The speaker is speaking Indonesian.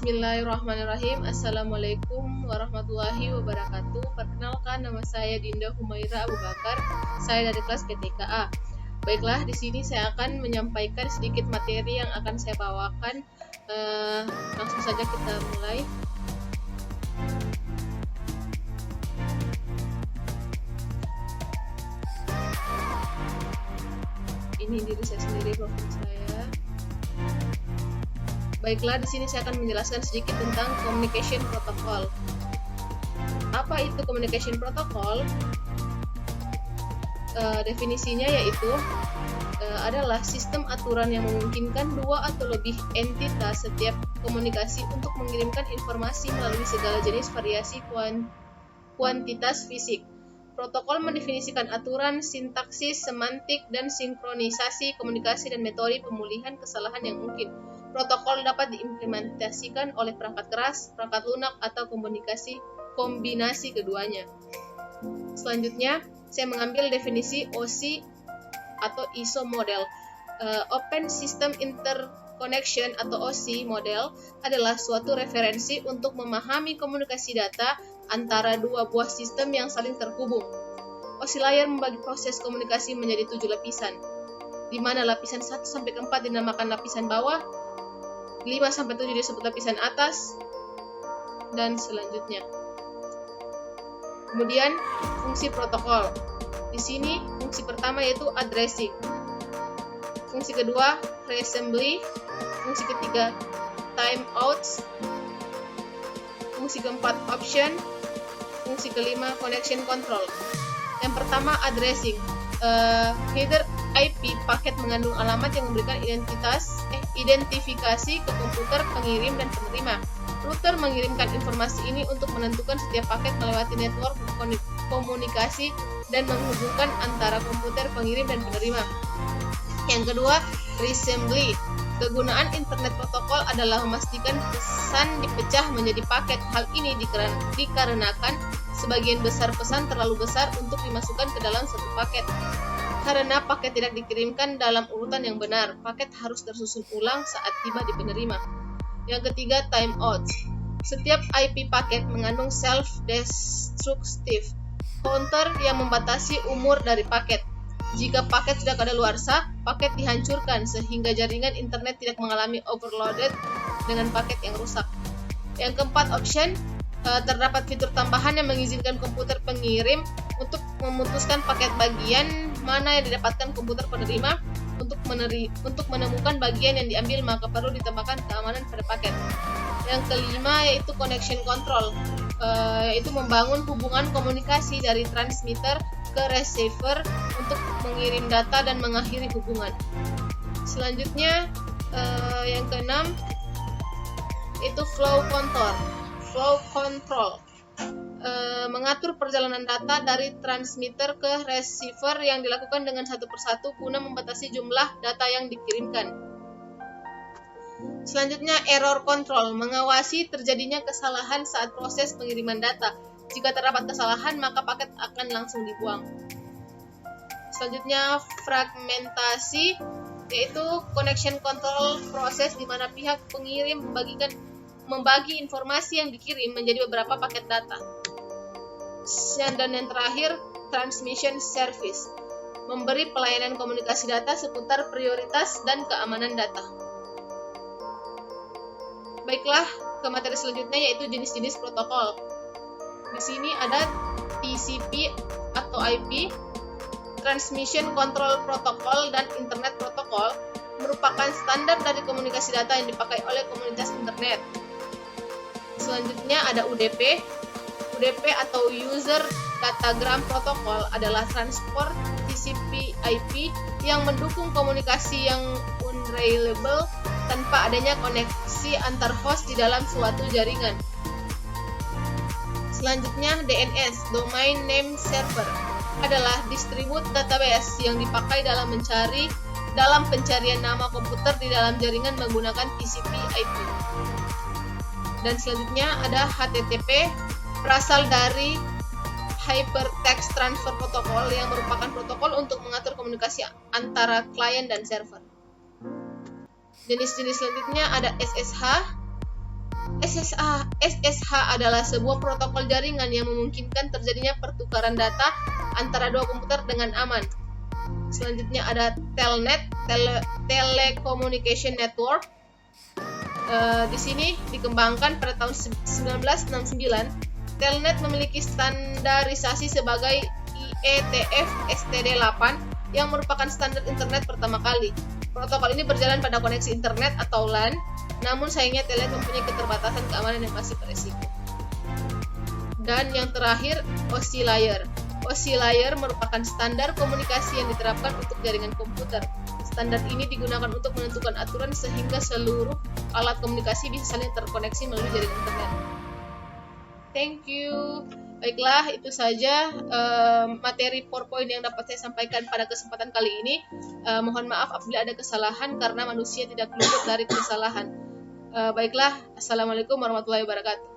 Bismillahirrahmanirrahim. Assalamualaikum warahmatullahi wabarakatuh. Perkenalkan, nama saya Dinda Humaira Abu Bakar. Saya dari kelas PTKA. Baiklah, di sini saya akan menyampaikan sedikit materi yang akan saya bawakan. Langsung saja kita mulai. Ini diri saya sendiri, profil saya. Baiklah, di sini saya akan menjelaskan sedikit tentang communication protocol. Apa itu communication protocol? Definisinya yaitu adalah sistem aturan yang memungkinkan dua atau lebih entitas setiap komunikasi untuk mengirimkan informasi melalui segala jenis variasi kuantitas fisik. Protokol mendefinisikan aturan, sintaksis, semantik, dan sinkronisasi komunikasi dan metode pemulihan kesalahan yang mungkin. Protokol dapat diimplementasikan oleh perangkat keras, perangkat lunak, atau kombinasi keduanya. Selanjutnya, saya mengambil definisi OSI atau ISO model. Open System Interconnection atau OSI model adalah suatu referensi untuk memahami komunikasi data antara dua buah sistem yang saling terhubung. OSI layer membagi proses komunikasi menjadi 7 lapisan, di mana lapisan 1-4 dinamakan lapisan bawah, 5-7 disebut lapisan atas, dan selanjutnya. Kemudian fungsi protokol. Di sini fungsi pertama yaitu addressing. Fungsi kedua reassembly. Fungsi ketiga timeouts. Fungsi keempat option. Fungsi kelima connection control. Yang pertama addressing. Header IP paket mengandung alamat yang memberikan identifikasi ke komputer pengirim dan penerima. Router mengirimkan informasi ini untuk menentukan setiap paket melewati network komunikasi dan menghubungkan antara komputer pengirim dan penerima. Yang kedua, reassembly. Kegunaan internet protokol adalah memastikan pesan dipecah menjadi paket. Hal ini dikarenakan sebagian besar pesan terlalu besar untuk dimasukkan ke dalam satu paket. Karena paket tidak dikirimkan dalam urutan yang benar, paket harus tersusun ulang saat tiba di penerima. Yang ketiga, timeout. Setiap IP paket mengandung self-destructive counter yang membatasi umur dari paket. Jika paket sudah kadaluarsa, paket dihancurkan sehingga jaringan internet tidak mengalami overloaded dengan paket yang rusak. Yang keempat, option. Terdapat fitur tambahan yang mengizinkan komputer pengirim untuk memutuskan paket bagian mana yang didapatkan komputer penerima. Untuk menemukan bagian yang diambil, maka perlu ditambahkan keamanan pada paket. Yang kelima yaitu connection control, yaitu membangun hubungan komunikasi dari transmitter ke receiver untuk mengirim data dan mengakhiri hubungan. Selanjutnya yang keenam itu flow control, mengatur perjalanan data dari transmitter ke receiver yang dilakukan dengan satu persatu guna membatasi jumlah data yang dikirimkan. Selanjutnya error control, mengawasi terjadinya kesalahan saat proses pengiriman data. Jika terdapat kesalahan, maka paket akan langsung dibuang. Selanjutnya fragmentasi, yaitu connection control proses di mana pihak pengirim membagi informasi yang dikirim menjadi beberapa paket data. Dan yang terakhir, transmission service, memberi pelayanan komunikasi data seputar prioritas dan keamanan data. Baiklah, ke materi selanjutnya yaitu jenis-jenis protokol. Di sini ada TCP atau IP, Transmission Control Protocol, dan Internet Protocol merupakan standar dari komunikasi data yang dipakai oleh komunitas internet. Selanjutnya ada UDP. UDP atau User Datagram Protocol adalah transport TCP IP yang mendukung komunikasi yang unreliable tanpa adanya koneksi antar host di dalam suatu jaringan. Selanjutnya DNS, Domain Name Server, adalah distribute database yang dipakai dalam pencarian nama komputer di dalam jaringan menggunakan TCP IP. Dan selanjutnya ada HTTP, berasal dari Hypertext Transfer Protocol yang merupakan protokol untuk mengatur komunikasi antara klien dan server. Jenis-jenis selanjutnya ada SSH, SSH adalah sebuah protokol jaringan yang memungkinkan terjadinya pertukaran data antara dua komputer dengan aman. Selanjutnya ada Telnet, Telecommunication Network. Di sini dikembangkan pada tahun 1969. Telnet memiliki standarisasi sebagai IETF STD8 yang merupakan standar internet pertama kali. Protokol ini berjalan pada koneksi internet atau LAN, namun sayangnya Telnet mempunyai keterbatasan keamanan yang masih beresiko. Dan yang terakhir, OSI Layer. OSI Layer merupakan standar komunikasi yang diterapkan untuk jaringan komputer. Standar ini digunakan untuk menentukan aturan sehingga seluruh alat komunikasi bisa saling terkoneksi melalui jaringan internet. Thank you. Baiklah, itu saja materi PowerPoint yang dapat saya sampaikan pada kesempatan kali ini. Mohon maaf apabila ada kesalahan karena manusia tidak luput dari kesalahan. Baiklah, Assalamualaikum warahmatullahi wabarakatuh.